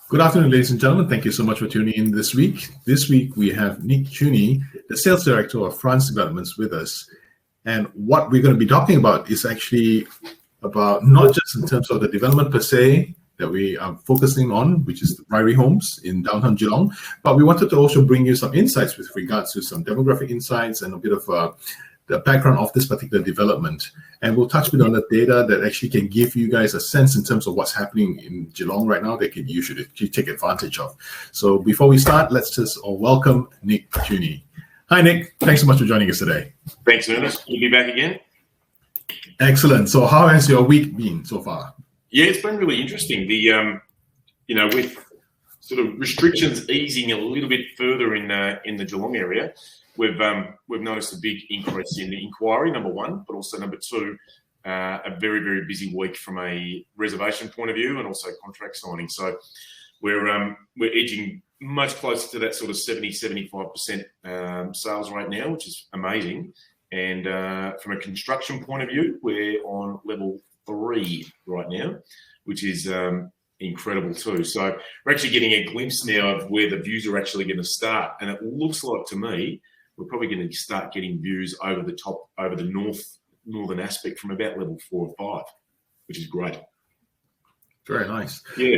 Good afternoon, ladies and gentlemen. Thank you so much for tuning in this week. This week, we have Nic Cuni, the Sales Director of France Developments with us. And what we're going to be talking about is actually about not just in terms of the development per se that we are focusing on, which is the Priory Homes in downtown Geelong, but we wanted to also bring you some insights with regards to some demographic insights and a bit of the background of this particular development. And we'll touch a bit on the data that actually can give you guys a sense in terms of what's happening in Geelong right now that you should actually take advantage of. So before we start, let's just welcome Nic Cuni. Hi, Nic. Thanks so much for joining us today. Thanks, Ernest. Good to be back again. Excellent. So how has your week been so far? Yeah, it's been really interesting. With sort of restrictions easing a little bit further in the Geelong area, we've noticed a big increase in the inquiry, number one, but also number two, a very, very busy week from a reservation point of view and also contract signing. So we're edging much closer to that sort of 70-75% sales rate now, which is amazing. And from a construction point of view, we're on level 3 right now, which is incredible too. So we're actually getting a glimpse now of where the views are actually going to start. And it looks like to me, we're probably going to start getting views over the top, over the northern aspect from about level 4 or 5, which is great. Very nice. Yeah.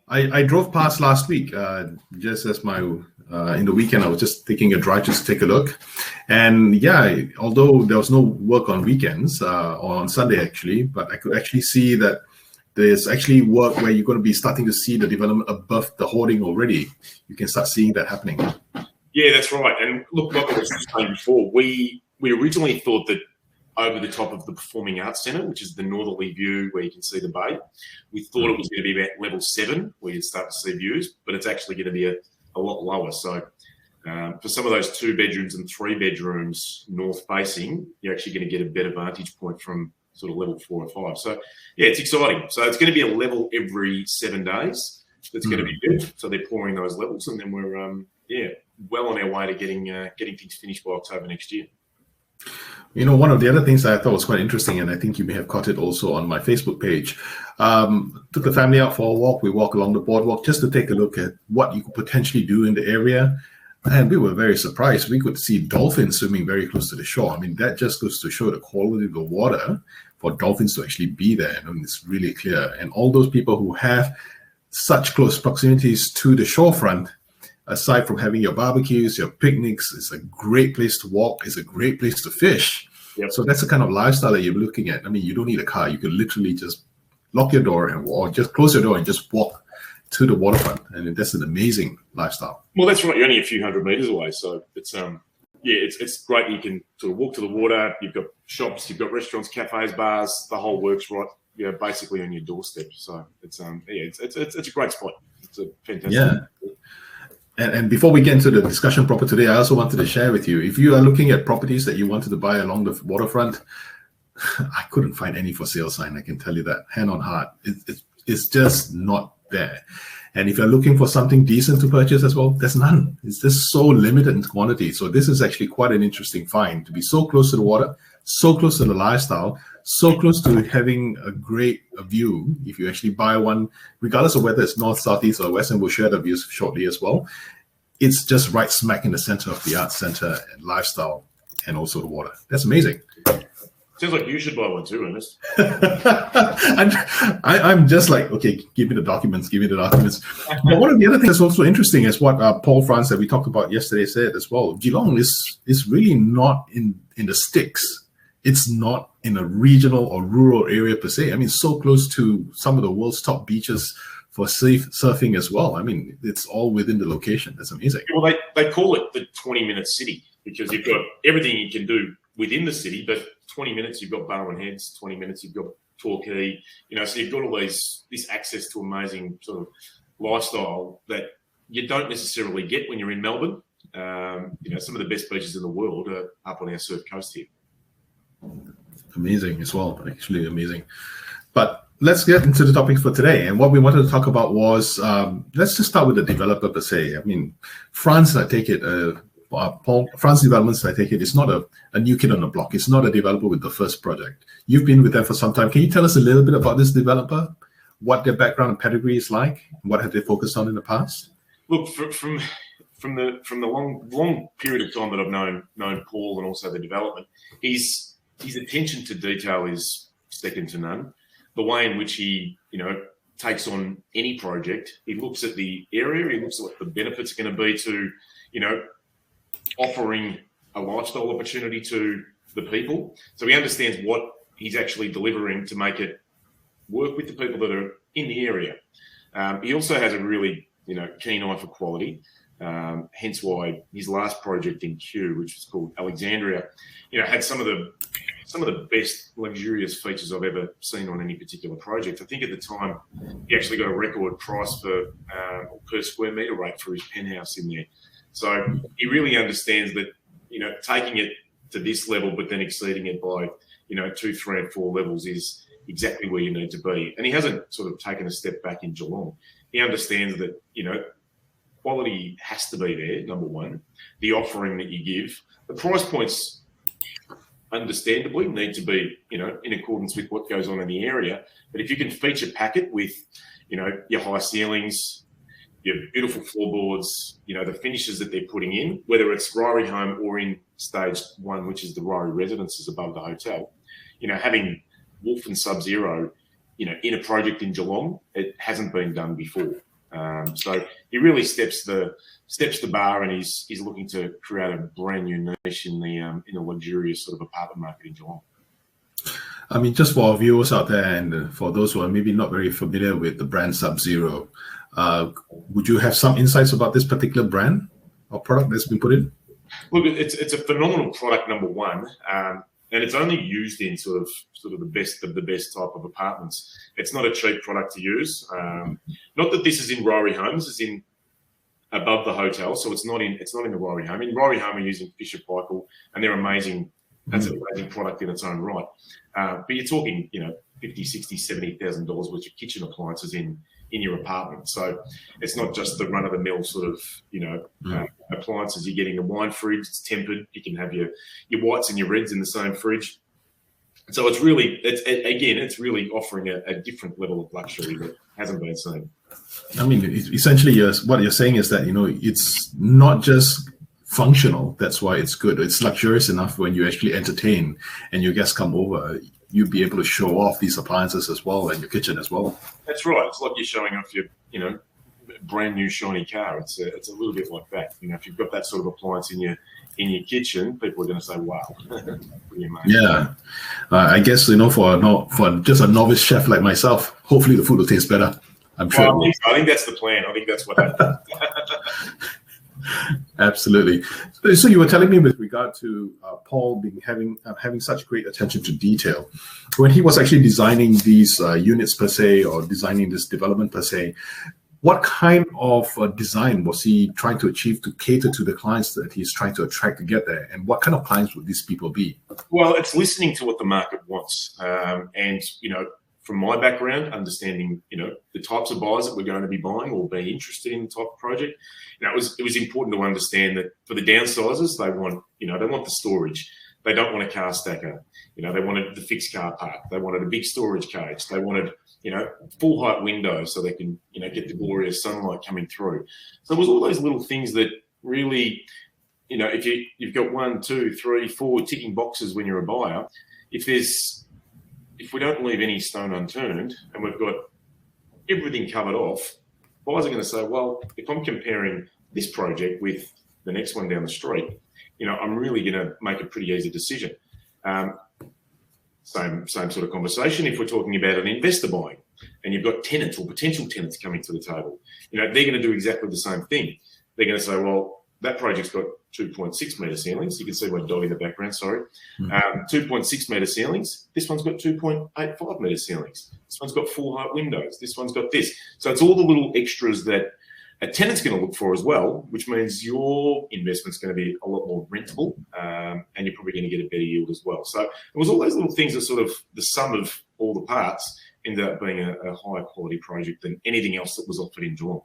I drove past last week, just as in the weekend, I was just taking a drive just to take a look. And yeah, although there was no work on weekends, or on Sunday actually, but I could actually see that there's actually work where you're going to be starting to see the development above the hoarding already. You can start seeing that happening. Yeah, that's right. And look, like I was saying before, we originally thought that over the top of the Performing Arts Centre, which is the northerly view where you can see the bay, we thought it was going to be about level 7 where you'd start to see views, but it's actually going to be a lot lower. So for some of those 2 bedrooms and 3 bedrooms north facing, you're actually going to get a better vantage point from sort of level 4 and 5. So yeah, it's exciting. So it's going to be a level every 7 days. That's going to be good. So they're pouring those levels, and then we're well on our way to getting things finished by October next year. You know, one of the other things that I thought was quite interesting, and I think you may have caught it also on my Facebook page, took the family out for a walk. We walk along the boardwalk just to take a look at what you could potentially do in the area. And we were very surprised. We could see dolphins swimming very close to the shore. I mean, that just goes to show the quality of the water for dolphins to actually be there. I mean, it's really clear. And all those people who have such close proximities to the shorefront, aside from having your barbecues, your picnics, it's a great place to walk. It's a great place to fish. Yep. So that's the kind of lifestyle that you're looking at. I mean, you don't need a car. You can literally just lock your door or just close your door and just walk to the waterfront. And that's an amazing lifestyle. Well, that's right. You're only a few hundred meters away. So it's it's great. You can sort of walk to the water. You've got shops, you've got restaurants, cafes, bars, the whole works right, basically on your doorstep. So it's it's a great spot. It's a fantastic. Yeah. And before we get into the discussion proper today, I also wanted to share with you, if you are looking at properties that you wanted to buy along the waterfront, I couldn't find any for sale sign. I can tell you that, hand on heart. It's just not there. And if you're looking for something decent to purchase as well, there's none. It's just so limited in quantity. So this is actually quite an interesting find to be so close to the water, so close to the lifestyle, so close to having a great view. If you actually buy one, regardless of whether it's north, south, east, or west, and we'll share the views shortly as well, it's just right smack in the center of the arts center and lifestyle and also the water. That's amazing. Sounds like you should buy one too, Ernest. I'm just like, okay, give me the documents. But one of the other things that's also interesting is what Paul France that we talked about yesterday said as well. Geelong is really not in the sticks. It's not in a regional or rural area per se. I mean, so close to some of the world's top beaches for safe surfing as well. I mean, it's all within the location. That's amazing. Well, they call it the 20-minute city because you've got everything you can do within the city, but 20 minutes you've got Barwon Heads, 20 minutes you've got Torquay, so you've got all this access to amazing sort of lifestyle that you don't necessarily get when you're in Melbourne. Some of the best beaches in the world are up on our surf coast here. Amazing as well, actually amazing. But let's get into the topic for today. And what we wanted to talk about was, let's just start with the developer per se. I mean, France, I take it, France Developments, I take it, it's not a new kid on the block. It's not a developer with the first project. You've been with them for some time. Can you tell us a little bit about this developer? what their background and pedigree is like? What have they focused on in the past? Look, from the long period of time that I've known Paul and also the development, his attention to detail is second to none. The way in which he, takes on any project, he looks at the area, he looks at what the benefits are going to be to, offering a lifestyle opportunity to the people. So he understands what he's actually delivering to make it work with the people that are in the area. He also has a really, keen eye for quality. Hence why his last project in Kew, which was called Alexandria, had some of the best luxurious features I've ever seen on any particular project. I think at the time he actually got a record price for per square metre rate for his penthouse in there. So he really understands that, taking it to this level, but then exceeding it by, 2, 3 and 4 levels is exactly where you need to be. And he hasn't sort of taken a step back in Geelong. He understands that, quality has to be there, number one. The offering that you give, the price points understandably need to be, in accordance with what goes on in the area. But if you can feature pack it with, your high ceilings, your beautiful floorboards, the finishes that they're putting in, whether it's Ryrie Home or in stage 1, which is the Ryrie residences above the hotel, having Wolf and Sub-Zero, in a project in Geelong, it hasn't been done before. So he really steps the bar, and he's looking to create a brand new niche in the luxurious sort of apartment market in Geelong. I mean, just for our viewers out there, and for those who are maybe not very familiar with the brand Sub-Zero, would you have some insights about this particular brand or product that's been put in? Look, it's a phenomenal product, number one, and it's only used in sort of the best of the best type of apartments. It's not a cheap product to use. Not that this is in Ryrie Homes, it's in above the hotel, so it's not in the Ryrie Home. In Ryrie Home, we're using Fisher Paykel, and they're amazing. That's an amazing product in its own right. But you're talking, $50,000, $60,000, $70,000 worth of kitchen appliances in your apartment. So it's not just the run-of-the-mill sort of, appliances. You're getting a wine fridge, it's tempered. You can have your whites and your reds in the same fridge. So it's really offering a different level of luxury that hasn't been seen. I mean, essentially, what you're saying is that, it's not just functional. That's why it's good. It's luxurious enough when you actually entertain and your guests come over, you'll be able to show off these appliances as well and your kitchen as well. That's right. It's like you're showing off your, brand new shiny car. It's a little bit like that. If you've got that sort of appliance in your kitchen, people are going to say, "Wow, pretty amazing." Yeah, I guess for just a novice chef like myself, hopefully the food will taste better. I'm sure. Well, I think that's the plan. I think that's what happens. Absolutely. So you were telling me with regard to Paul having such great attention to detail, when he was actually designing these units per se, or designing this development per se, what kind of design was he trying to achieve to cater to the clients that he's trying to attract to get there? And what kind of clients would these people be? Well, it's listening to what the market wants. And, from my background, understanding, the types of buyers that we're going to be buying or be interested in the type of project, it was important to understand that for the downsizers, they want the storage. They don't want a car stacker. They wanted the fixed car park. They wanted a big storage cage. They wanted, full height windows so they can, get the glorious sunlight coming through. So it was all those little things that really, if you've got 1, 2, 3, 4 ticking boxes when you're a buyer, if we don't leave any stone unturned and we've got everything covered off, buyers are going to say, well, if I'm comparing this project with the next one down the street, I'm really going to make a pretty easy decision. Same sort of conversation if we're talking about an investor buying and you've got tenants or potential tenants coming to the table. They're going to do exactly the same thing. They're going to say, well, that project's got 2.6 metre ceilings. You can see my dog in the background, sorry. 2.6 metre ceilings. This one's got 2.85 metre ceilings. This one's got full height windows. This one's got this. So it's all the little extras that a tenant's going to look for as well, which means your investment's going to be a lot more rentable, and you're probably going to get a better yield as well. So it was all those little things that sort of the sum of all the parts ended up being a higher quality project than anything else that was offered in Geelong.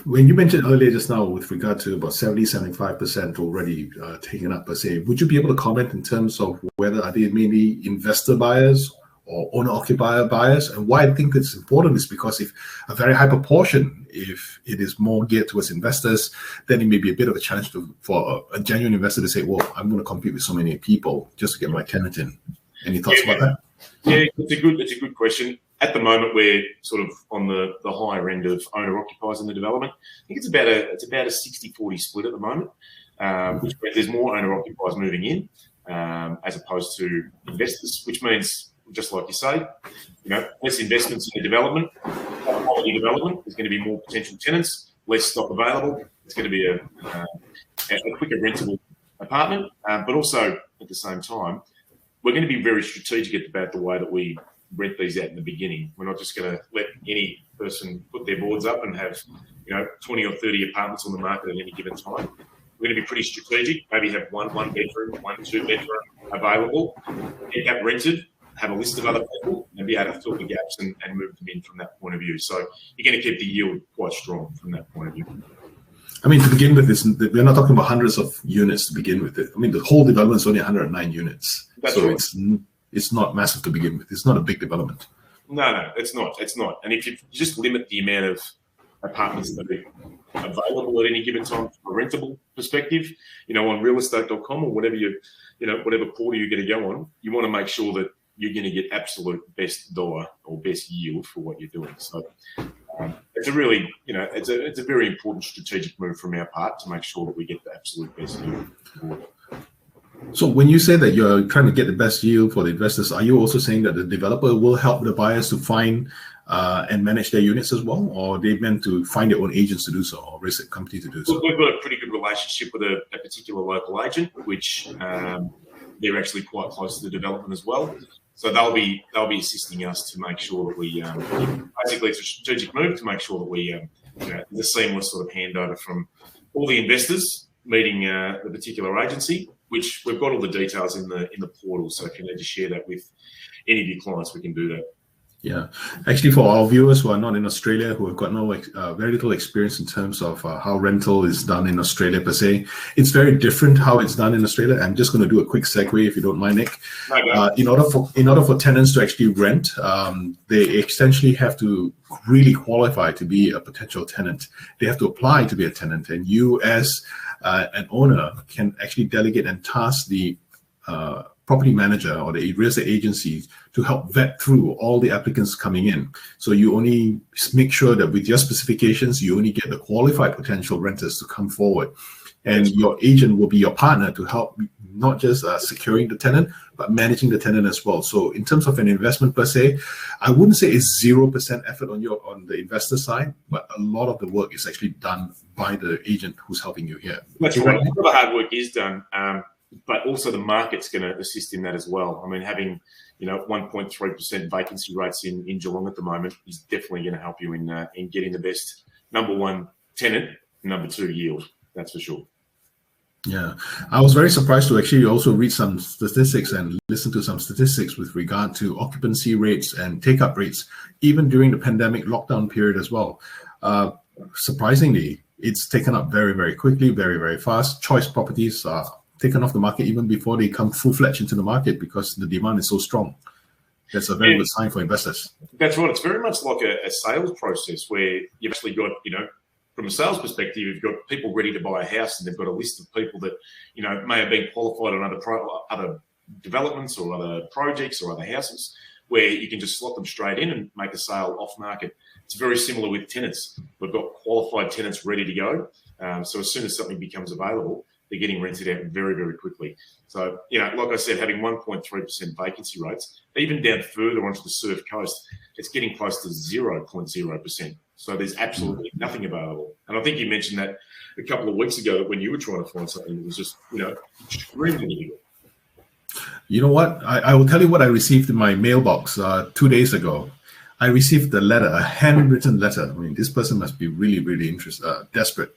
When you mentioned earlier just now with regard to about 70-75% already taken up per se, would you be able to comment in terms of whether are they mainly investor buyers or owner-occupier buyers. And why I think it's important is because if a very high proportion, if it is more geared towards investors, then it may be a bit of a challenge for a genuine investor to say, well, I'm going to compete with so many people just to get my tenant in. Any thoughts about that? Yeah, it's a good question. At the moment, we're sort of on the higher end of owner-occupiers in the development. I think it's about a 60-40 split at the moment, which means there's more owner-occupiers moving in as opposed to investors, which means, just like you say, less investments in the development, quality development. There's going to be more potential tenants, less stock available. It's going to be a quicker rentable apartment, but also at the same time, we're going to be very strategic about the way that we rent these out in the beginning. We're not just going to let any person put their boards up and have 20 or 30 apartments on the market at any given time. We're going to be pretty strategic. Maybe have one bedroom, 1 2 bedroom available, get that rented, have a list of other people, and be able to fill the gaps and move them in from that point of view. So you're going to keep the yield quite strong from that point of view. I mean, to begin with, we're not talking about hundreds of units to begin with. I mean, the whole development is only 109 units. That's so right. It's not massive to begin with. It's not a big development. No, it's not. It's not. And if you just limit the amount of apartments that are available at any given time from a rentable perspective, on realestate.com or whatever whatever portal you're going to go on, you want to make sure that you're going to get absolute best dollar or best yield for what you're doing. So it's a really, it's a very important strategic move from our part to make sure that we get the absolute best yield. So when you say that you're trying to get the best yield for the investors, are you also saying that the developer will help the buyers to find and manage their units as well? Or are they meant to find their own agents to do so, or risk company to do so? We've got a pretty good relationship with a particular local agent, which they're actually quite close to the development as well. So they'll be assisting us to make sure that we basically it's a strategic move to make sure that we the seamless sort of handover from all the investors meeting the particular agency, which we've got all the details in the portal. So if you need to share that with any of your clients, we can do that. Yeah, actually, for our viewers who are not in Australia, who have got very little experience in terms of how rental is done in Australia per se, it's very different how it's done in Australia. I'm just going to do a quick segue, if you don't mind, Nick. In order for tenants to actually rent, they essentially have to really qualify to be a potential tenant. They have to apply to be a tenant, and you as an owner can actually delegate and task the property manager or the real estate agency to help vet through all the applicants coming in. So you only make sure that with your specifications, you only get the qualified potential renters to come forward. And your agent will be your partner to help not just securing the tenant, but managing the tenant as well. So in terms of an investment per se, I wouldn't say it's 0% effort on the investor side, but a lot of the work is actually done by the agent who's helping you here. That's right. A lot of the hard work is done. But also the market's going to assist in that as well. I mean, having 1.3% vacancy rates in Geelong at the moment is definitely going to help you in getting the best number one tenant, number two yield. That's for sure. Yeah, I was very surprised to actually also read some statistics and listen to some statistics with regard to occupancy rates and take-up rates, even during the pandemic lockdown period as well. Surprisingly, it's taken up very, very quickly, very, very fast. Choice properties are taken off the market even before they come full-fledged into the market because the demand is so strong. That's a very good sign for investors. That's right. It's very much like a sales process where you've actually got, from a sales perspective, you've got people ready to buy a house and they've got a list of people that, may have been qualified on other developments or other projects or other houses where you can just slot them straight in and make a sale off market. It's very similar with tenants. We've got qualified tenants ready to go. So as soon as something becomes available, they're getting rented out very, very quickly. So, like I said, having 1.3% vacancy rates, even down further onto the Surf Coast, it's getting close to 0.0%. So there's absolutely nothing available. And I think you mentioned that a couple of weeks ago when you were trying to find something that was just, extremely difficult. You know what? I will tell you what I received in my mailbox 2 days ago. I received a letter, a handwritten letter. I mean, this person must be really, really desperate.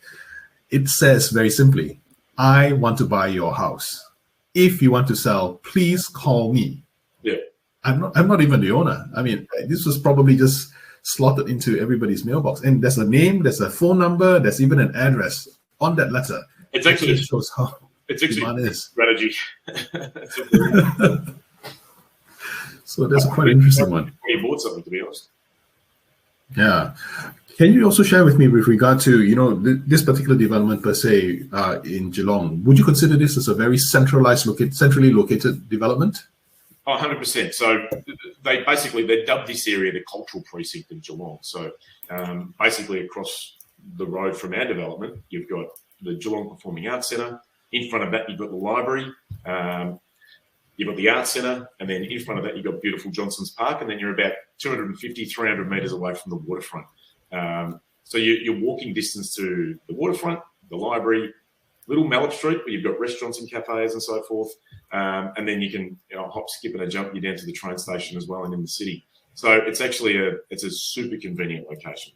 It says very simply, I want to buy your house. If you want to sell, please call me. Yeah. I'm not even the owner. I mean, this was probably just slotted into everybody's mailbox. And there's a name, there's a phone number, there's even an address on that letter. It actually shows how it's actually demand is. Strategy. So that's a quite interesting one. You bought something, to be honest. Yeah. Can you also share with me with regard to, this particular development per se in Geelong? Would you consider this as a very centrally located development? Oh, 100%. So they dubbed this area the cultural precinct of Geelong. So basically across the road from our development, you've got the Geelong Performing Arts Centre. In front of that, you've got the library. You've got the Arts Centre. And then in front of that, you've got beautiful Johnson's Park. And then you're about 250, 300 metres away from the waterfront. So you're walking distance to the waterfront, the library, Little Mallet Street, where you've got restaurants and cafes and so forth. And then you can hop, skip, and a jump you down to the train station as well and in the city. So it's actually a super convenient location.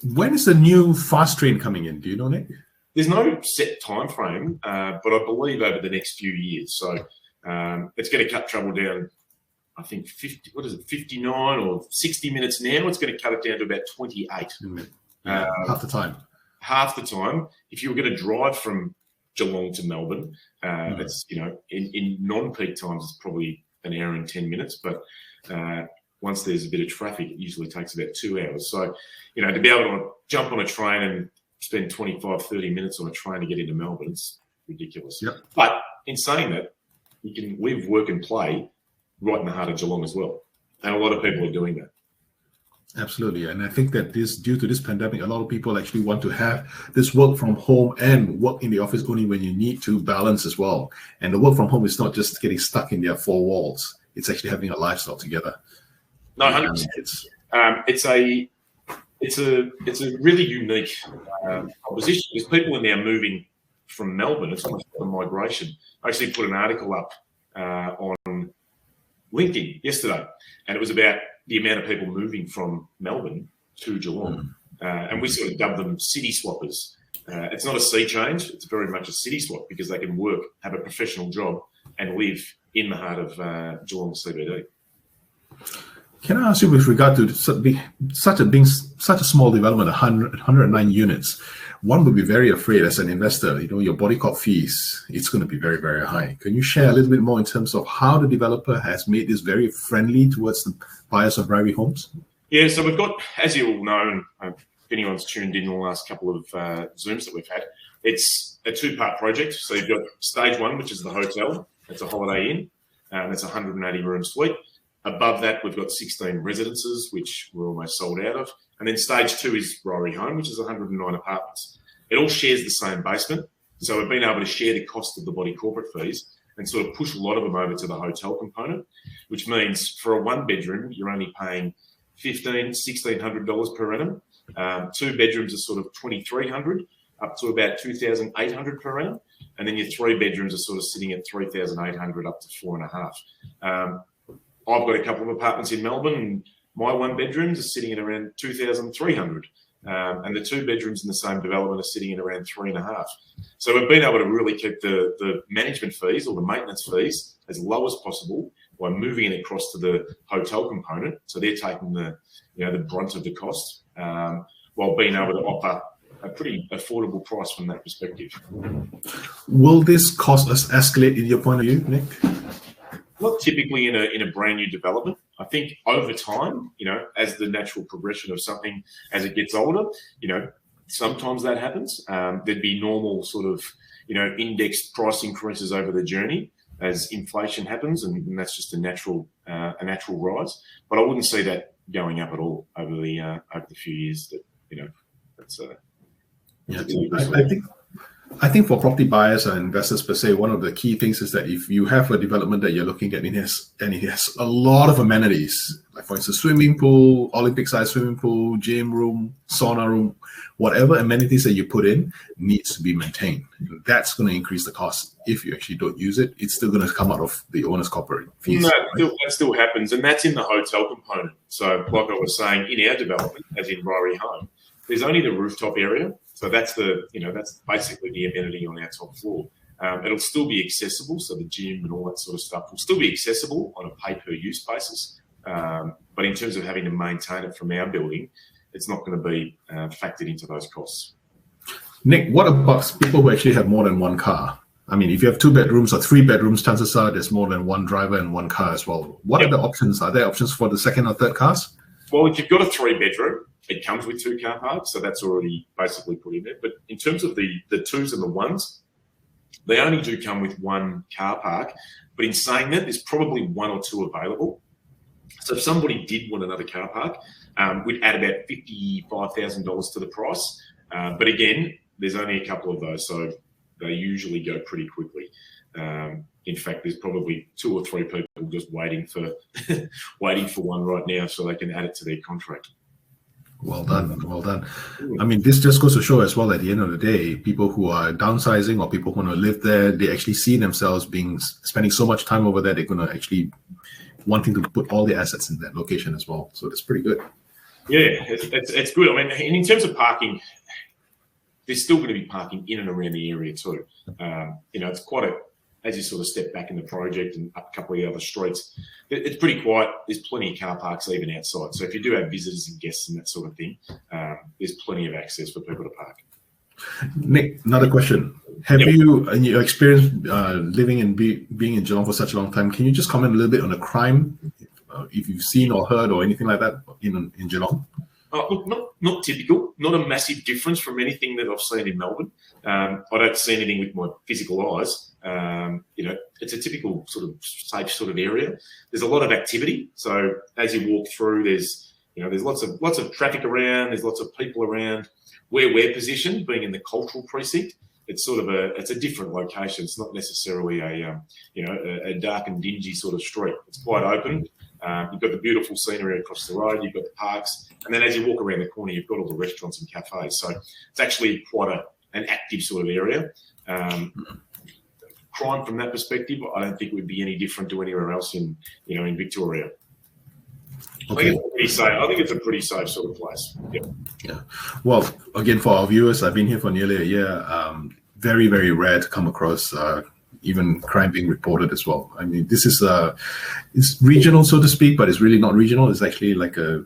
When is the new fast train coming in? Do you know, Nic? There's no set time frame, but I believe over the next few years. So it's going to cut travel down, I think, 59 or 60 minutes now. It's going to cut it down to about 28. Half the time. Half the time. If you were going to drive from Geelong to Melbourne, it's, in non-peak times, it's probably an hour and 10 minutes. But once there's a bit of traffic, it usually takes about 2 hours. So, to be able to jump on a train and spend 25, 30 minutes on a train to get into Melbourne, it's ridiculous. Yep. But in saying that, you can live, work and play right in the heart of Geelong as well. And a lot of people are doing that. Absolutely. And I think that due to this pandemic, a lot of people actually want to have this work from home and work in the office only when you need to balance as well. And the work from home is not just getting stuck in their four walls. It's actually having a lifestyle together. No, 100%. It's a really unique proposition because people are now moving from Melbourne. It's almost like a migration. I actually put an article up on LinkedIn yesterday, and it was about the amount of people moving from Melbourne to Geelong. And we sort of dubbed them city swappers. It's not a sea change. It's very much a city swap because they can work, have a professional job, and live in the heart of Geelong CBD. Can I ask you, with regard to such a small development, 109 units, one would be very afraid as an investor, your body corp fees, it's going to be very, very high. Can you share a little bit more in terms of how the developer has made this very friendly towards the buyers of private homes? Yeah, so we've got, as you all know, and if anyone's tuned in the last couple of Zooms that we've had, it's a two-part project. So you've got stage one, which is the hotel. It's a Holiday Inn. It's a 180-room suite. Above that, we've got 16 residences, which we're almost sold out of. And then stage two is Rory Home, which is 109 apartments. It all shares the same basement. So we've been able to share the cost of the body corporate fees and sort of push a lot of them over to the hotel component, which means for a one bedroom, you're only paying $1,600 per annum. Two bedrooms are sort of $2,300 up to about $2,800 per annum. And then your three bedrooms are sort of sitting at $3,800 up to $4,500. I've got a couple of apartments in Melbourne, and my one bedrooms are sitting at around $2,300, and the two bedrooms in the same development are sitting at around $3,500. So we've been able to really keep the management fees or the maintenance fees as low as possible by moving it across to the hotel component. So they're taking the brunt of the cost, while being able to offer a pretty affordable price from that perspective. Will this cost us escalate in your point of view, Nic? Not typically in a brand new development. I think over time, as the natural progression of something, as it gets older, sometimes that happens. There'd be normal sort of, indexed price increases over the journey as inflation happens, and that's just a natural rise. But I wouldn't see that going up at all over the few years. I think for property buyers and investors per se, one of the key things is that if you have a development that you're looking at and it has a lot of amenities, like for instance, swimming pool, Olympic-sized swimming pool, gym room, sauna room, whatever amenities that you put in needs to be maintained. That's going to increase the cost. If you actually don't use it, it's still going to come out of the owner's corporate fees. No, that still happens, and that's in the hotel component. So like I was saying, in our development, as in Rory Home, there's only the rooftop area. So that's that's basically the amenity on our top floor. It'll still be accessible. So the gym and all that sort of stuff will still be accessible on a pay-per-use basis. But in terms of having to maintain it from our building, it's not going to be factored into those costs. Nic, what about people who actually have more than one car? I mean, if you have 2 bedrooms or 3 bedrooms, chances are there's more than one driver and one car as well. What are the options? Are there options for the second or third cars? Well, if you've got a 3-bedroom, it comes with 2 car parks, so that's already basically put in there. But in terms of the 2s and the 1s, they only do come with 1 car park. But in saying that, there's probably 1 or 2 available. So if somebody did want another car park, we'd add about $55,000 to the price. But again, there's only a couple of those, so they usually go pretty quickly. In fact, there's probably 2 or 3 people just waiting for one right now so they can add it to their contract. Well done, well done. I mean, this just goes to show as well, at the end of the day, people who are downsizing or people who want to live there, they actually see themselves spending so much time over there, they're going to actually wanting to put all the assets in that location as well. So that's pretty good. Yeah, it's good. I mean, in terms of parking, there's still going to be parking in and around the area too. It's quite as you sort of step back in the project and up a couple of the other streets, it's pretty quiet. There's plenty of car parks even outside. So if you do have visitors and guests and that sort of thing, there's plenty of access for people to park. Nic, another question. Have you, in your experience living and being in Geelong for such a long time, can you just comment a little bit on the crime, if you've seen or heard or anything like that in Geelong? Look, not typical, not a massive difference from anything that I've seen in Melbourne. I don't see anything with my physical eyes. It's a typical sort of safe sort of area. There's a lot of activity. So as you walk through, there's lots of traffic around. There's lots of people around. Where we're positioned, being in the cultural precinct, it's sort of it's a different location. It's not necessarily a dark and dingy sort of street. It's quite open. You've got the beautiful scenery across the road. You've got the parks, and then as you walk around the corner, you've got all the restaurants and cafes. So it's actually quite an active sort of area. Crime from that perspective, I don't think would be any different to anywhere else in Victoria. Okay. I think it's a pretty safe sort of place. Yeah. Well, again, for our viewers, I've been here for nearly a year. Very, very rare to come across even crime being reported as well. I mean, this is it's regional, so to speak, but it's really not regional. It's actually like a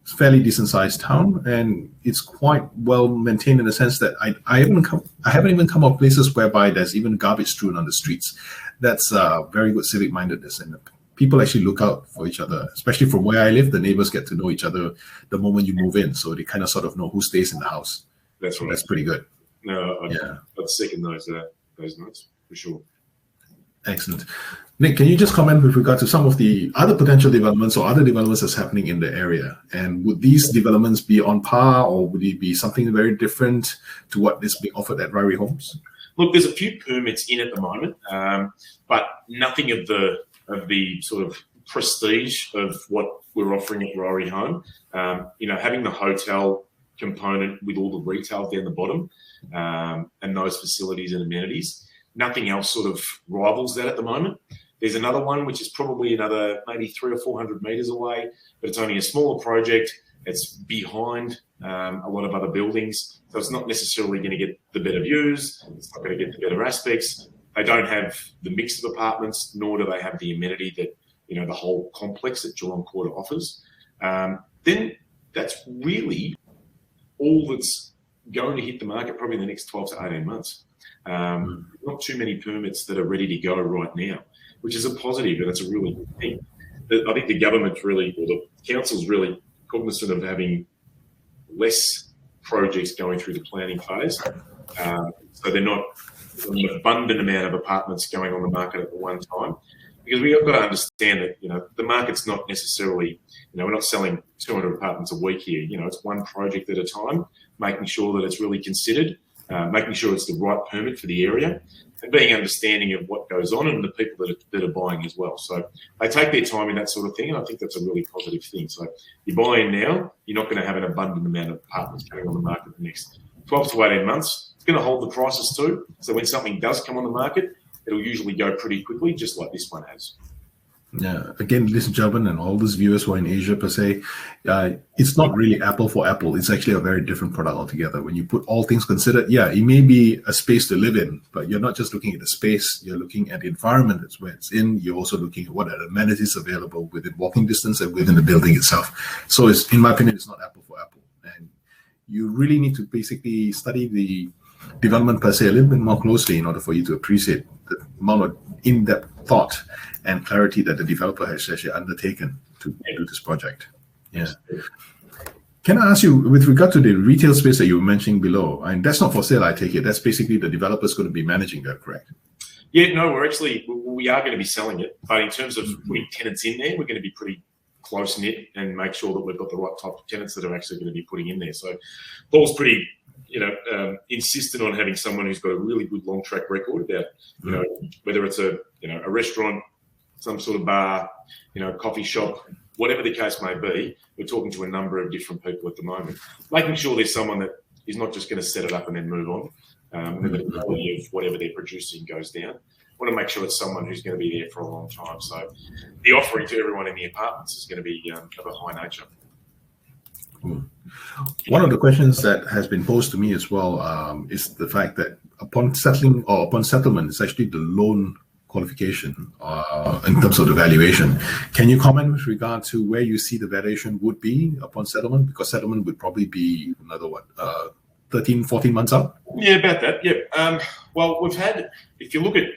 fairly decent sized town, and it's quite well maintained in the sense that I haven't even come up places whereby there's even garbage strewn on the streets. That's very good civic mindedness, and people actually look out for each other. Especially from where I live, the neighbors get to know each other the moment you move in, so they kind of sort of know who stays in the house. That's right. That's pretty good. No, I'd second those notes for sure. Excellent. Nic, can you just comment with regard to some of the other potential developments or other developments that's happening in the area? And would these developments be on par, or would it be something very different to what is being offered at Ryrie Homes? Look, there's a few permits in at the moment, but nothing of the sort of prestige of what we're offering at Ryrie Home. Having the hotel component with all the retail down the bottom and those facilities and amenities. Nothing else sort of rivals that at the moment. There's another one which is probably another maybe 300 or 400 metres away, but it's only a smaller project. It's behind a lot of other buildings, so it's not necessarily going to get the better views. It's not going to get the better aspects. They don't have the mix of apartments, nor do they have the amenity that the whole complex that Geelong Quarter offers. Then that's really all that's going to hit the market probably in the next 12 to 18 months. Not too many permits that are ready to go right now, which is a positive, and it's a really good thing. I think the government's really, or the council's really cognizant of having less projects going through the planning phase. So they're not an abundant amount of apartments going on the market at the one time. Because we've got to understand that, the market's not necessarily, we're not selling 200 apartments a week here. It's one project at a time, making sure that it's really considered, making sure it's the right permit for the area, and being understanding of what goes on and the people that are buying as well. So they take their time in that sort of thing, and I think that's a really positive thing. So you buy in now, you're not going to have an abundant amount of apartments coming on the market in the next 12 to 18 months. It's going to hold the prices too. So when something does come on the market, it'll usually go pretty quickly, just like this one has. Yeah. Again, ladies and gentlemen, and all those viewers who are in Asia per se, it's not really apple for apple. It's actually a very different product altogether. When you put all things considered, it may be a space to live in, but you're not just looking at the space. You're looking at the environment that's where it's in. You're also looking at what are the amenities available within walking distance and within the building itself. So in my opinion, it's not apple for apple. And you really need to basically study development per se a little bit more closely in order for you to appreciate the amount of in-depth thought and clarity that the developer has actually undertaken to do this project. Yeah. Can I ask you, with regard to the retail space that you were mentioning below, and that's not for sale, I take it. That's basically the developer's going to be managing that, correct? Yeah, no, we are going to be selling it, but in terms of putting tenants in there, we're going to be pretty close knit and make sure that we've got the right type of tenants that are actually going to be putting in there. So Paul's pretty, insistent on having someone who's got a really good long track record about, whether it's a restaurant, some sort of bar, coffee shop, whatever the case may be. We're talking to a number of different people at the moment, making sure there's someone that is not just going to set it up and then move on. And the quality of whatever they're producing goes down. Want to make sure it's someone who's going to be there for a long time. So the offering to everyone in the apartments is going to be of a high nature. One of the questions that has been posed to me as well is the fact that upon settlement, it's actually the loan qualification in terms of the valuation. Can you comment with regard to where you see the valuation would be upon settlement? Because settlement would probably be another 13, 14 months out? Yeah, about that. Yeah. Well, we've had, if you look at,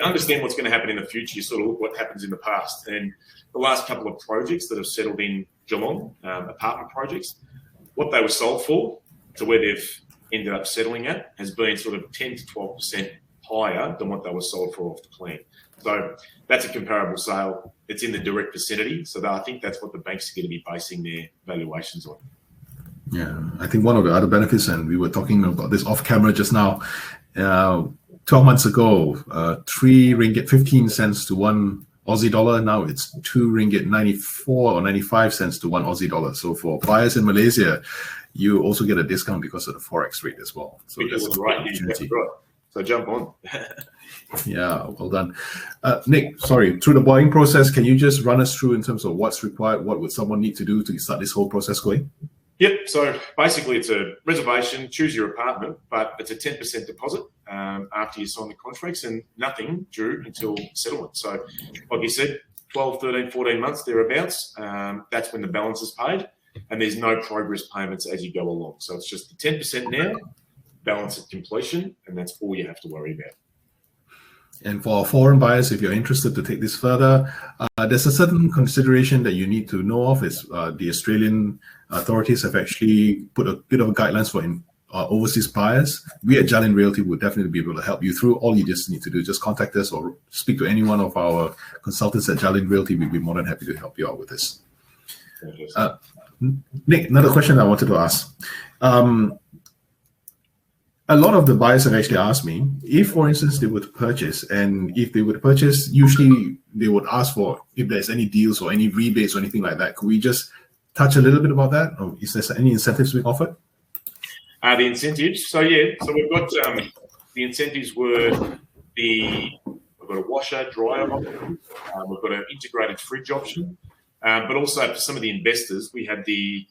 understand what's going to happen in the future, you sort of look what happens in the past. And the last couple of projects that have settled in Geelong, apartment projects, what they were sold for to where they've ended up settling at has been sort of 10 to 12% higher than what they were sold for off the plan. So that's a comparable sale. It's in the direct vicinity. So I think that's what the banks are going to be basing their valuations on. Yeah, I think one of the other benefits, and we were talking about this off camera just now, 12 months ago, 3 ringgit 15 cents to 1 Aussie dollar. Now it's 2 ringgit 94 or 95 cents to 1 Aussie dollar. So for buyers in Malaysia, you also get a discount because of the forex rate as well. So that's a great opportunity. Right. So jump on. Yeah, well done. Nic, sorry, through the buying process, can you just run us through in terms of what's required? What would someone need to do to start this whole process going? Yep. So basically, it's a reservation, choose your apartment, but it's a 10% deposit after you sign the contracts and nothing due until settlement. So like you said, 12, 13, 14 months, thereabouts, that's when the balance is paid. And there's no progress payments as you go along. So it's just the 10% now, balance at completion, and that's all you have to worry about. And for foreign buyers, if you're interested to take this further, there's a certain consideration that you need to know of. Is the Australian authorities have actually put a bit of guidelines for overseas buyers. We at Jalin Realty would definitely be able to help you through. All you just need to do is just contact us or speak to any one of our consultants at Jalin Realty. We'd be more than happy to help you out with this. Nic, another question I wanted to ask. A lot of the buyers have actually asked me if, for instance, they were to purchase, and if they would purchase, usually they would ask for if there's any deals or any rebates or anything like that. Could we just touch a little bit about that? Or is there any incentives being offered? The incentives. So yeah, so we've got the incentives were we've got a washer, dryer option, we've got an integrated fridge option, but also for some of the investors, we had the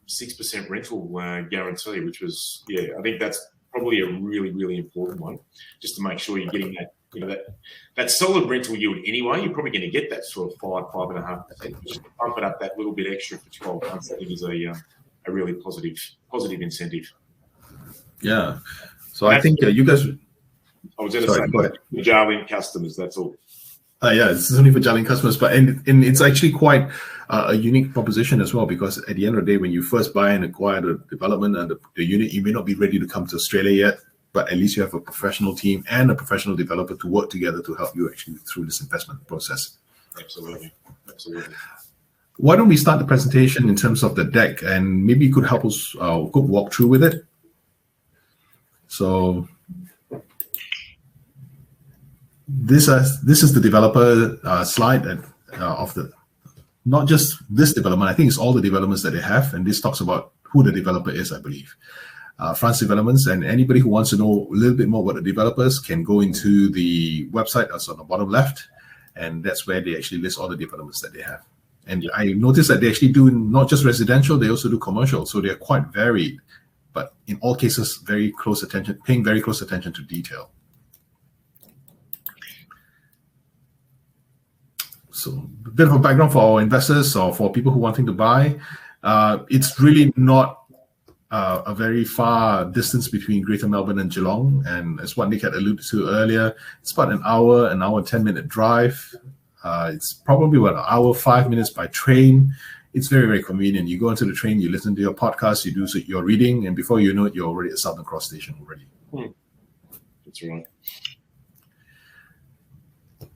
6% rental guarantee, which was, I think that's probably a really, really important one, just to make sure you're getting that, that solid rental yield anyway. You're probably going to get that sort of 5.5%. Just bump it up that little bit extra for 12 months. I think is a really positive incentive. Yeah. So I think you guys. I was going to say the Jalin customers. That's all. Yeah, it's only for Jalin customers, but and it's actually quite a unique proposition as well, because at the end of the day, when you first buy and acquire the development and the unit, you may not be ready to come to Australia yet, but at least you have a professional team and a professional developer to work together to help you actually through this investment process. Absolutely. Why don't we start the presentation in terms of the deck, and maybe you could help us quick walk through with it. So this is the developer slide of the, not just this development, I think it's all the developments that they have, and this talks about who the developer is, I believe. France Developments, and anybody who wants to know a little bit more about the developers can go into the website that's on the bottom left, and that's where they actually list all the developments that they have. And I noticed that they actually do not just residential, they also do commercial, so they're quite varied, but in all cases, paying very close attention to detail. So a bit of a background for our investors or for people who are wanting to buy. It's really not a very far distance between Greater Melbourne and Geelong, and as what Nic had alluded to earlier, it's about an hour and 10-minute drive. It's probably about an hour, 5 minutes by train. It's very, very convenient. You go into the train, you listen to your podcast, you do your reading, and before you know it, you're already at Southern Cross Station already. That's right.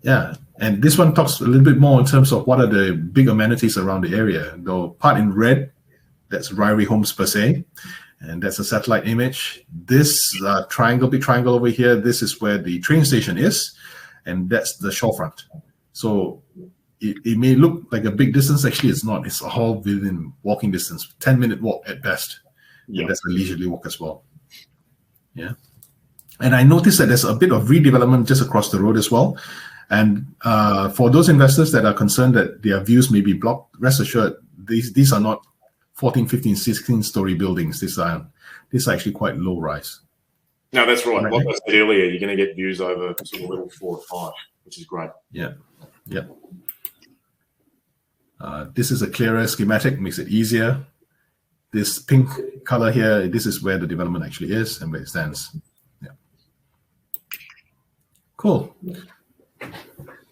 Yeah, and this one talks a little bit more in terms of what are the big amenities around the area. The part in red, that's Ryrie Homes per se, and that's a satellite image. This big triangle over here, this is where the train station is, and that's the shorefront. So it may look like a big distance. Actually, it's not. It's all within walking distance, 10-minute walk at best. Yeah, and that's a leisurely walk as well. Yeah, and I noticed that there's a bit of redevelopment just across the road as well. And for those investors that are concerned that their views may be blocked, rest assured, these are not 14, 15, 16-story buildings. These are actually quite low rise. No, that's right. Like I said earlier, you're going to get views over sort of level 4 or 5, which is great. Yeah. This is a clearer schematic, makes it easier. This pink color here, this is where the development actually is and where it stands. Yeah. Cool. Well,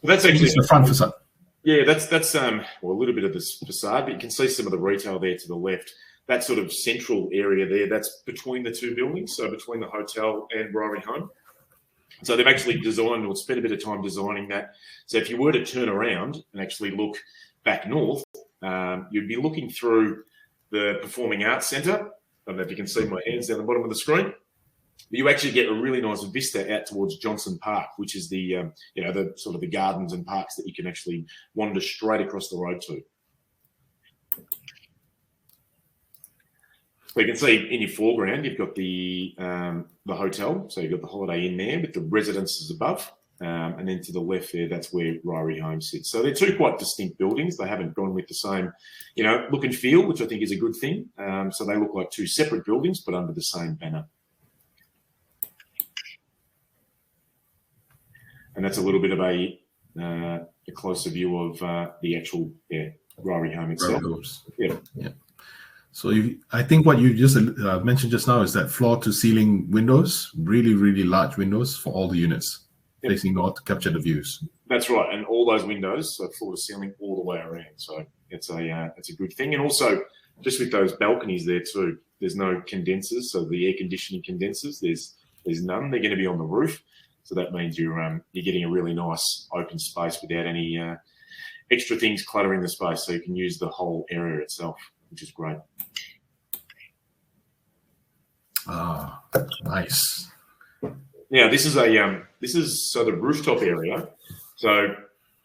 that's actually the front facade. Yeah, that's a little bit of this facade, but you can see some of the retail there to the left. That sort of central area there, that's between the two buildings, so between the hotel and Ryrie Home. So they've actually designed or spent a bit of time designing that. So if you were to turn around and actually look back north, you'd be looking through the Performing Arts Centre. I don't know if you can see my hands down the bottom of the screen. But you actually get a really nice vista out towards Johnson Park, which is the the sort of the gardens and parks that you can actually wander straight across the road to. So you can see in your foreground, you've got the hotel. So you've got the Holiday Inn there with the residences above. And then to the left there, that's where Ryrie Home sits. So they're two quite distinct buildings. They haven't gone with the same, look and feel, which I think is a good thing. So they look like two separate buildings, but under the same banner. And that's a little bit of a closer view of the actual Ryrie Home itself. Yeah. So I think what you just mentioned just now is that floor-to-ceiling windows, really, really large windows for all the units, facing north to capture the views. That's right, and all those windows, so floor-to-ceiling all the way around. So it's a good thing. And also, just with those balconies there too, there's no condensers, so the air conditioning condensers, there's none. They're going to be on the roof. So that means you're getting a really nice open space without any extra things cluttering the space. So you can use the whole area itself, which is great. Ah, nice. Now this is the rooftop area. So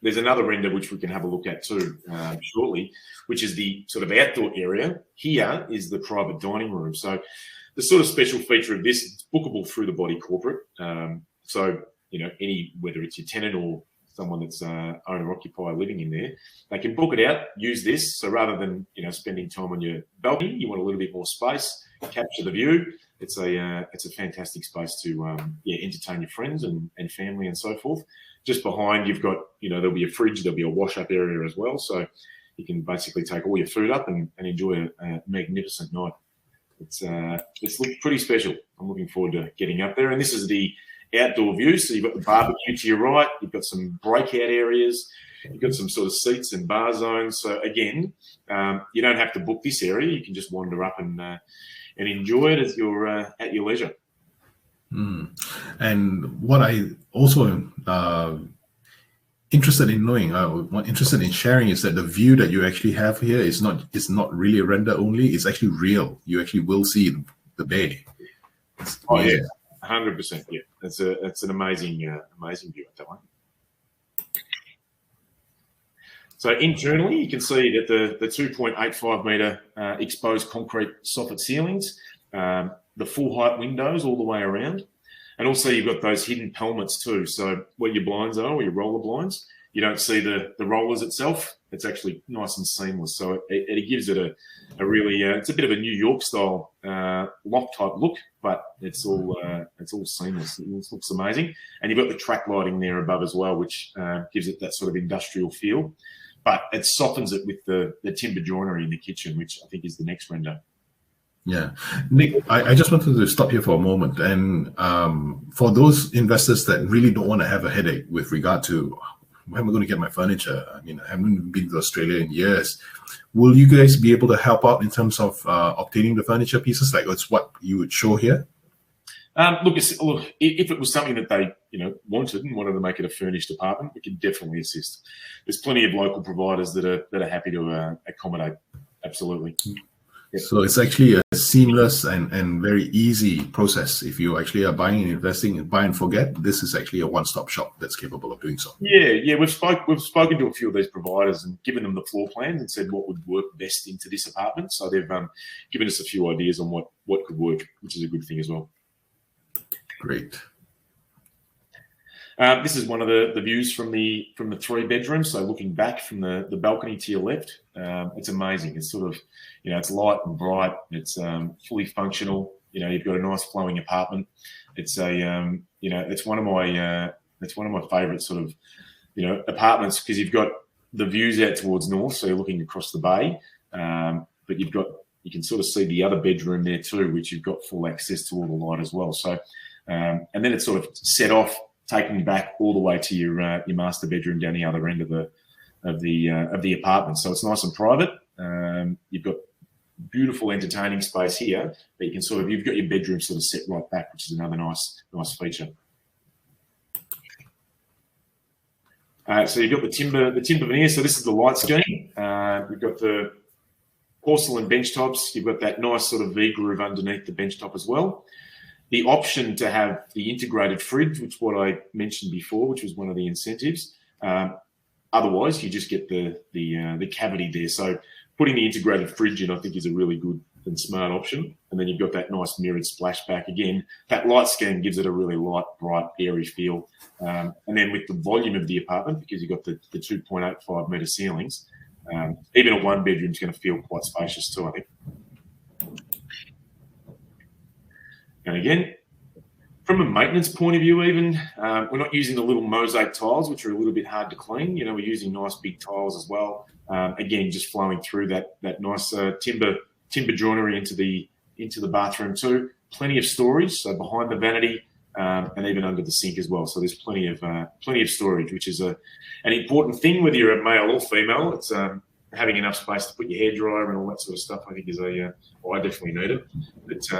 there's another render which we can have a look at too shortly, which is the sort of outdoor area. Here is the private dining room. So the sort of special feature of this, it's bookable through the body corporate. So, whether it's your tenant or someone that's owner-occupier living in there, they can book it out, use this. So rather than, spending time on your balcony, you want a little bit more space, capture the view. It's a fantastic space to, entertain your friends and family and so forth. Just behind, you've got, there'll be a fridge, there'll be a wash-up area as well. So you can basically take all your food up and enjoy a magnificent night. It's looked pretty special. I'm looking forward to getting up there. And this is the outdoor view. So you've got the barbecue to your right. You've got some breakout areas. You've got some sort of seats and bar zones. So again, you don't have to book this area. You can just wander up and enjoy it as you're at your leisure. And what I also interested in knowing, interested in sharing, is that the view that you actually have here is not really a render only. It's actually real. You actually will see the bay. Oh yeah, 100%. Yeah, it's an amazing view at that one. So internally, you can see that the 2.85 metre exposed concrete soffit ceilings, the full height windows all the way around. And also you've got those hidden pelmets too. So where your blinds are, or your roller blinds, you don't see the rollers itself. It's actually nice and seamless. So it gives it a really, it's a bit of a New York style loft type look, but it's all seamless. It looks amazing. And you've got the track lighting there above as well, which gives it that sort of industrial feel. But it softens it with the timber joinery in the kitchen, which I think is the next render. Yeah, Nick, I just wanted to stop here for a moment. And for those investors that really don't want to have a headache with regard to where am I going to get my furniture? I mean, I haven't been to Australia in years. Will you guys be able to help out in terms of obtaining the furniture pieces? Like it's what you would show here? Look, if it was something that they, wanted and wanted to make it a furnished apartment, we could definitely assist. There's plenty of local providers that are happy to accommodate. Absolutely. Yep. So it's actually a seamless and very easy process. If you actually are buying and investing in buy and forget, this is actually a one-stop shop that's capable of doing so. Yeah. We've spoken to a few of these providers and given them the floor plans and said what would work best into this apartment. So they've given us a few ideas on what could work, which is a good thing as well. Great. This is one of the views from the 3 bedrooms. So looking back from the balcony to your left, it's amazing. It's sort of, it's light and bright. It's fully functional. You've got a nice flowing apartment. It's it's one of my favourite sort of, apartments because you've got the views out towards north. So you're looking across the bay, but you can sort of see the other bedroom there too, which you've got full access to all the light as well. So, and then it's sort of set off, taking you back all the way to your master bedroom down the other end of the apartment. So it's nice and private. You've got beautiful entertaining space here, but you've got your bedroom sort of set right back, which is another nice feature. So you've got the timber veneer. So this is the light scheme. We've got the porcelain bench tops. You've got that nice sort of V groove underneath the bench top as well. The option to have the integrated fridge, which what I mentioned before, which was one of the incentives. Otherwise, you just get the cavity there. So putting the integrated fridge in, I think, is a really good and smart option. And then you've got that nice mirrored splashback. Again, that light scheme gives it a really light, bright, airy feel. And then with the volume of the apartment, because you've got the 2.85 metre ceilings, even a 1 bedroom is going to feel quite spacious too, I think. And again, from a maintenance point of view, even we're not using the little mosaic tiles, which are a little bit hard to clean. We're using nice big tiles as well. Again, just flowing through that nice timber joinery into the bathroom too. Plenty of storage, so behind the vanity and even under the sink as well. So there's plenty of storage, which is an important thing, whether you're a male or female. It's having enough space to put your hairdryer and all that sort of stuff. I think is I definitely need it. It's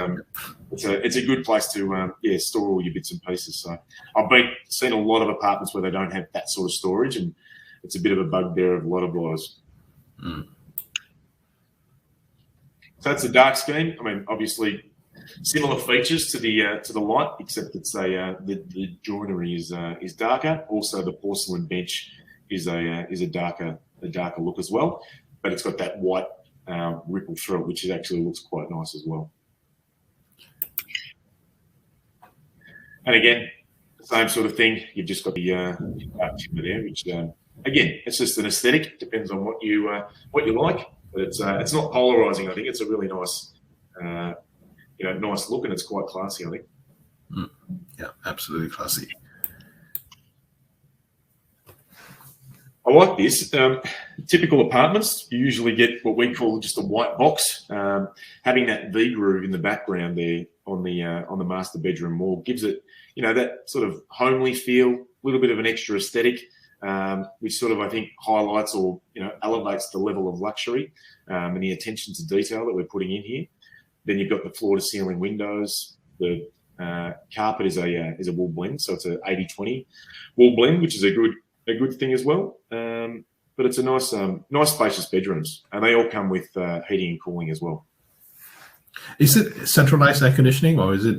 a good place to store all your bits and pieces. So I've seen a lot of apartments where they don't have that sort of storage, and it's a bit of a bugbear of a lot of buyers. So that's the dark scheme. I mean, obviously similar features to the light, except it's the joinery is darker. Also, the porcelain bench is a darker look as well, but it's got that white ripple through it, which actually looks quite nice as well. And again, the same sort of thing. You've just got the dark timber there, which again, it's just an aesthetic. Depends on what you like, but it's not polarizing. I think it's a really nice nice look, and it's quite classy, I think. Yeah, absolutely classy. I like this. Typical apartments, you usually get what we call just a white box. Having that V groove in the background there on the master bedroom wall gives it, that sort of homely feel, a little bit of an extra aesthetic, which sort of, I think, highlights or elevates the level of luxury and the attention to detail that we're putting in here. Then you've got the floor-to-ceiling windows. The carpet is a wool blend, so it's a 80/20 wool blend, which is a good thing as well. But it's a nice spacious bedrooms, and they all come with heating and cooling as well. Is it centralized air conditioning, or is it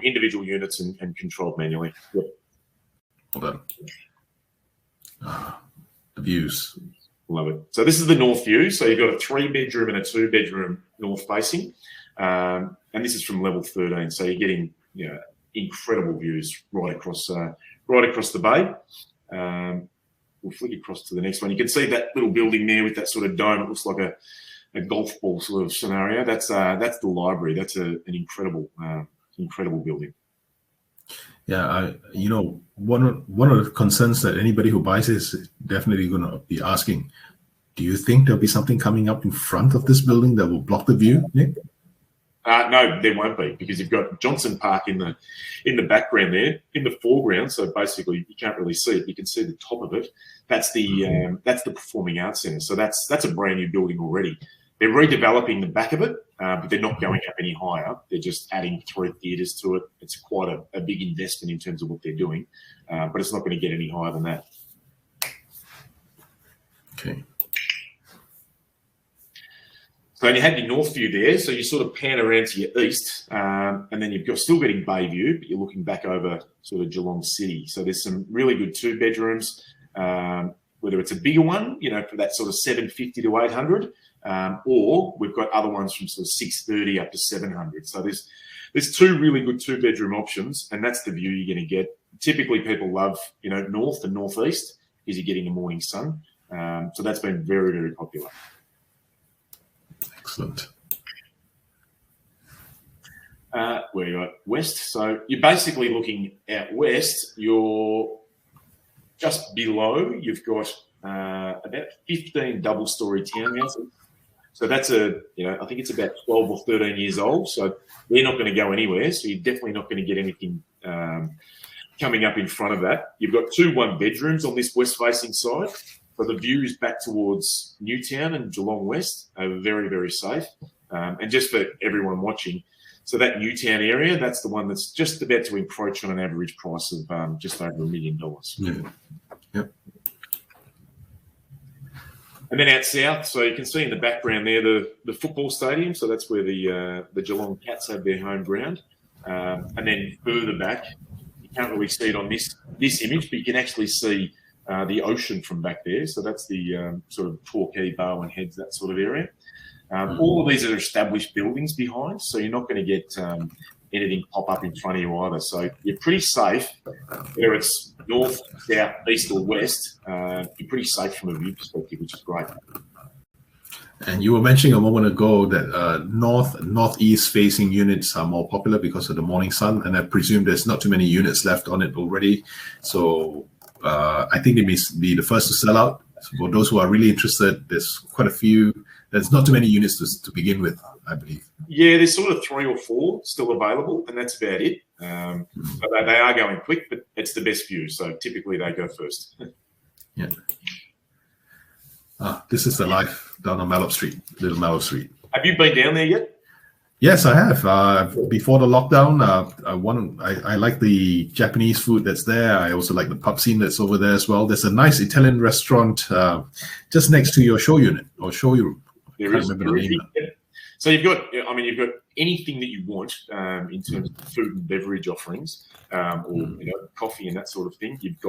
individual units and controlled manually? Yep. Well done. The views. Love it. So this is the north view. So you've got a 3-bedroom and a 2-bedroom north facing, and this is from level 13. So you're getting incredible views right across the bay. We'll flick across to the next one. You can see that little building there with that sort of dome. It looks like a golf ball sort of scenario. That's the library. That's an incredible building. Yeah, one of the concerns that anybody who buys this is definitely going to be asking, Do you think there'll be something coming up in front of this building that will block the view, Nick? No, there won't be, because you've got Johnson Park in the background there, in the foreground. So basically, you can't really see it. You can see the top of it. That's the Performing Arts Centre. So that's a brand new building already. They're redeveloping the back of it, but they're not going up any higher. They're just adding 3 theatres to it. It's quite a big investment in terms of what they're doing, but it's not going to get any higher than that. Okay. So you had your north view there, so you sort of pan around to your east, and then you've still getting bay view, but you're looking back over sort of Geelong City. So there's some really good 2 bedrooms, whether it's a bigger one, for that sort of 750 to 800, or we've got other ones from sort of 630 up to 700. So there's 2 really good 2 bedroom options, and that's the view you're going to get. Typically, people love north and northeast because you're getting the morning sun. So that's been very, very popular. Excellent. Where you're at west. So you're basically looking out west. You're just below. You've got about 15 double-storey townhouses. So that's I think it's about 12 or 13 years old. So they're not going to go anywhere. So you're definitely not going to get anything coming up in front of that. You've got 2 one-bedrooms on this west-facing side. So the views back towards Newtown and Geelong West are very, very safe. And just for everyone watching, so that Newtown area, that's the one that's just about to encroach on an average price of just over $1 million. Yeah. Yep. And then out south, so you can see in the background there the football stadium. So that's where the Geelong Cats have their home ground. And then further back, you can't really see it on this image, but you can actually see the ocean from back there. So that's the sort of Torquay, Barwon Heads, that sort of area. All of these are established buildings behind, so you're not going to get anything pop up in front of you either. So you're pretty safe. Whether it's north, south, east or west, you're pretty safe from a view perspective, which is great. And you were mentioning a moment ago that northeast facing units are more popular because of the morning sun, and I presume there's not too many units left on it already. So I think they may be the first to sell out. So for those who are really interested, there's quite a few. There's not too many units to begin with, I believe. Yeah, there's sort of 3 or 4 still available, and that's about it. So they are going quick, but it's the best view. So typically they go first. Yeah. This is the life down on Little Mallow Street. Have you been down there yet? Yes, I have. Before the lockdown, I like the Japanese food that's there. I also like the pub scene that's over there as well. There's a nice Italian restaurant just next to your show unit or showroom. There is. So you've got anything that you want in terms of food and beverage offerings, or coffee and that sort of thing. You've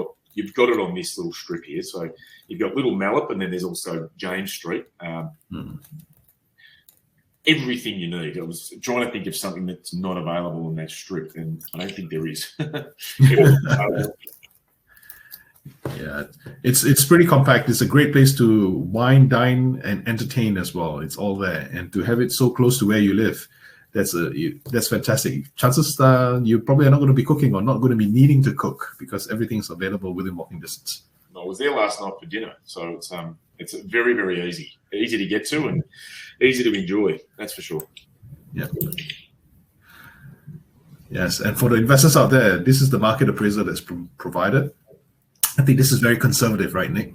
got it on this little strip here. So you've got Little Mallup, and then there's also James Street. Everything you need. I was trying to think of something that's not available on that strip, and I don't think there is. Yeah, it's pretty compact. It's a great place to wine, dine, and entertain as well. It's all there, and to have it so close to where you live, that's fantastic. Chances you probably are not going to be cooking or not going to be needing to cook because everything's available within walking distance. I was there last night for dinner, so it's very, very easy to get to and easy to enjoy. That's for sure. Yeah. Yes, and for the investors out there, this is the market appraisal that's provided. I think this is very conservative, right, Nick?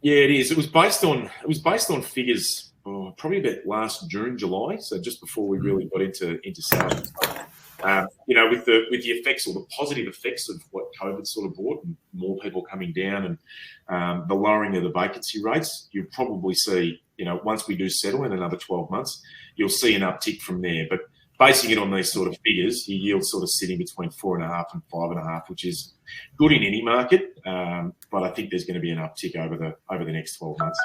Yeah, it is. It was based on figures probably about last June, July, so just before we really got into sales. With the effects or the positive effects of what COVID sort of brought, and more people coming down and the lowering of the vacancy rates, you'll probably see, once we do settle in another 12 months, you'll see an uptick from there. But basing it on these sort of figures, your yield's sort of sitting between 4.5 and 5.5, which is good in any market. But I think there's going to be an uptick over the next 12 months.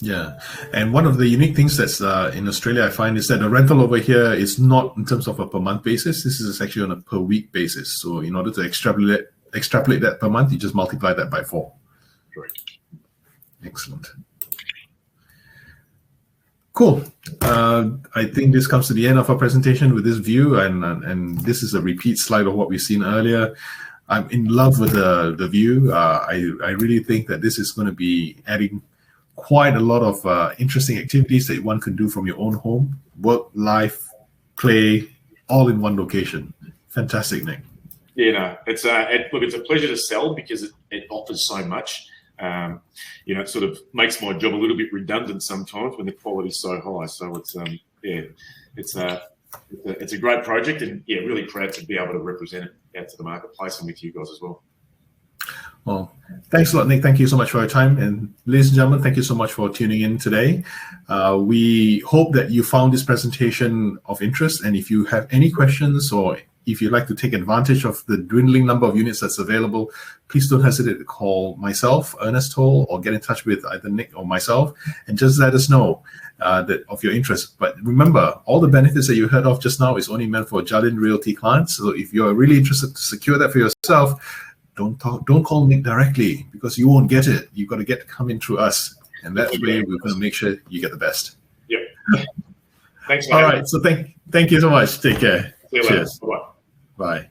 Yeah, and one of the unique things that's in Australia, I find, is that the rental over here is not in terms of a per month basis. This is actually on a per week basis. So in order to extrapolate that per month, you just multiply that by 4. Correct. Excellent. Cool. I think this comes to the end of our presentation with this view, and this is a repeat slide of what we've seen earlier. I'm in love with the view. I really think that this is going to be adding quite a lot of interesting activities that one can do from your own home, work, life, play, all in one location. Fantastic, Nic. Yeah, no, it's a pleasure to sell because it offers so much. It sort of makes my job a little bit redundant sometimes when the quality's so high. So it's a great project, and really proud to be able to represent it out to the marketplace and with you guys as well. Well, thanks a lot, Nic. Thank you so much for your time. And ladies and gentlemen, thank you so much for tuning in today. We hope that you found this presentation of interest. And if you have any questions, or if you'd like to take advantage of the dwindling number of units that's available, please don't hesitate to call myself, Ernest Toll, or get in touch with either Nic or myself, and just let us know of your interest. But remember, all the benefits that you heard of just now is only meant for Jardine Realty clients. So if you're really interested to secure that for yourself, don't call Nic directly, because you won't get it. You've got to come in through us, and that's where we're going to make sure you get the best. Yep. Thanks. All right. So thank you so much. Take care. See you later. Bye. Bye.